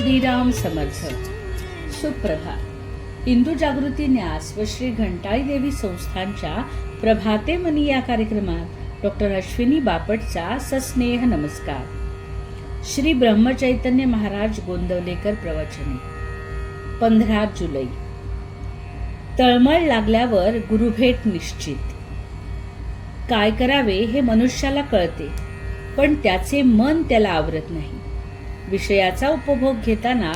श्रीराम समर्थ. सुप्रभात. हिंदू जागृती न्यास व श्री घंटाई देवी संस्थांच्या प्रभाते मनी या कार्यक्रमात डॉक्टर अश्विनी बापटचा सस्नेह नमस्कार. श्री ब्रह्मचैतन्य महाराज गोंदवलेकर प्रवचने. 15 जुलै. तळमळ लागल्यावर गुरुभेट निश्चित. काय करावे हे मनुष्याला कळते, पण त्याचे मन त्याला आवरत नाही. विषयाचा उपभोग घेताना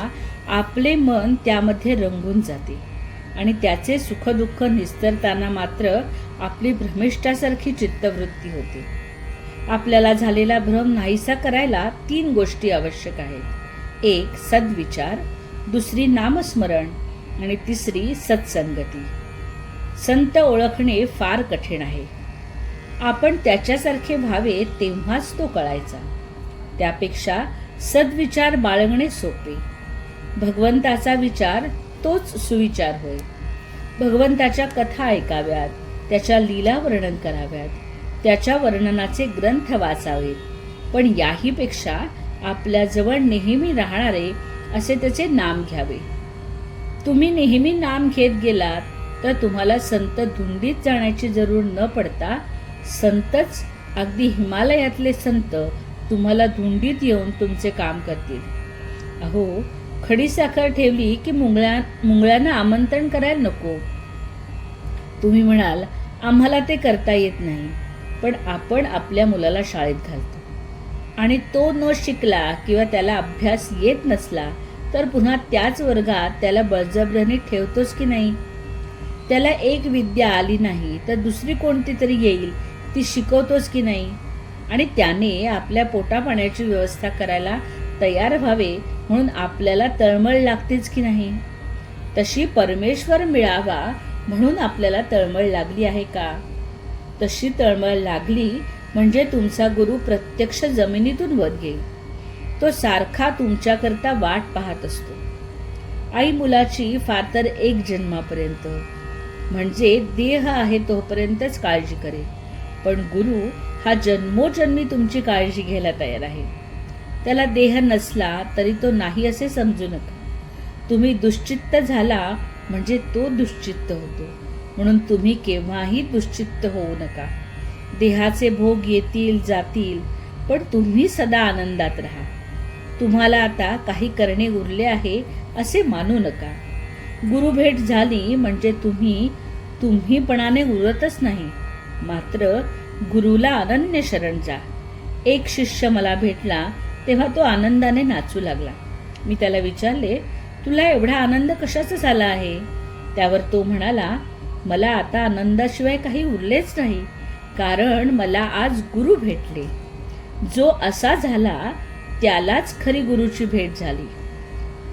आपले मन त्यामध्ये रंगून जाते आणि त्याचे सुखदुःख निस्तरताना मात्र आपली भ्रमिष्ठासारखी चित्तवृत्ती होते. आपल्याला झालेला भ्रम नाहीसा करायला 3 गोष्टी आवश्यक आहेत. 1 सद्विचार, दुसरी नामस्मरण आणि तिसरी सत्संगती. संत ओळखणे फार कठीण आहे. आपण त्याच्यासारखे व्हावे तेव्हाच तो कळायचा. त्यापेक्षा सद्विचार बाळगणे सोपे. भगवंताचा विचार तोच सुविचार होय. भगवंताच्या कथा ऐकाव्यात, त्याच्या लीला वर्णन कराव्यात, त्याच्या वर्णनाचे ग्रंथ वाचावेत. पण याहीपेक्षा आपल्याजवळ नेहमी राहणारे असे त्याचे नाम घ्यावे. तुम्ही नेहमी नाम घेत गेलात तर तुम्हाला संत धुंडीत जाण्याची जरूर न पडता संतच, अगदी हिमालयातले संत तुम्हाला धुंडीत येऊन तुमचे काम करतील. अहो, खडीसाखर ठेवली की मुंगळ्यांना आमंत्रण करायला नको. तुम्ही म्हणाल आम्हाला ते करता येत नाही, पण आपण आपल्या मुलाला शाळेत घालतो आणि तो न शिकला किंवा त्याला अभ्यास येत नसला तर पुन्हा त्याच वर्गात त्याला बळजबरीने ठेवतोच की नाही. त्याला एक विद्या आली नाही तर दुसरी कोणती तरी येईल ती शिकवतोच की नाही. आणि त्याने आपल्या पोटापाण्याची व्यवस्था करायला तयार व्हावे म्हणून आपल्याला तळमळ लागतेच की नाही. तशी परमेश्वर मिळावा म्हणून आपल्याला तळमळ लागली आहे का? तशी तळमळ लागली म्हणजे तुमचा गुरु प्रत्यक्ष जमिनीतून वर घेईल. तो सारखा तुमच्याकरता वाट पाहत असतो. आई मुलाची फार तर 1 जन्मापर्यंत, म्हणजे देह आहे तोपर्यंतच काळजी करेल. पण गुरु हा जन्मोजन्मी तुमची काळजी घ्यायला तयार आहे. त्याला देह नसला तरी तो नाही असे समजू नका. तुम्ही दुश्चित्त झाला म्हणजे तो दुश्चित्त होतो, म्हणून तुम्ही केव्हाही दुश्चित्त होऊ नका. देहाचे भोग येतील जातील, पण तुम्ही सदा आनंदात राहा. तुम्हाला आता काही करणे उरले आहे असे मानू नका. गुरुभेट झाली म्हणजे तुम्हीपणाने उरतच नाही, मात्र गुरुला अनन्य शरण जा. एक शिष्य मला भेटला तेव्हा तो आनंदाने नाचू लागला. मी त्याला विचारले, तुला एवढा आनंद कशाचा झाला आहे? त्यावर तो म्हणाला, मला आता आनंदाशिवाय काही उरलेच नाही, कारण मला आज गुरु भेटले. जो असा झाला त्यालाच खरी गुरुची भेट झाली.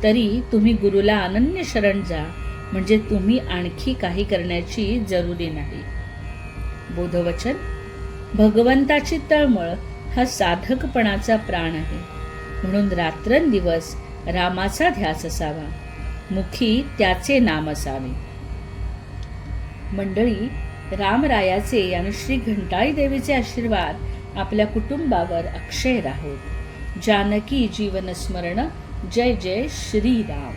तरी तुम्ही गुरुला अनन्य शरण जा, म्हणजे तुम्ही आणखी काही करण्याची जरुरी नाही. बोधवचन. भगवंताची तळमळ हा साधकपणाचा प्राण आहे, म्हणून रात्रंदिवस रामाचा ध्यास असावा, मुखी त्याचे नाम असावे. मंडळी, रामरायाचे आणि श्री घंटाई देवीचे आशीर्वाद आपल्या कुटुंबावर अक्षय राहोत. जानकी जीवन स्मरण. जय जय श्रीराम.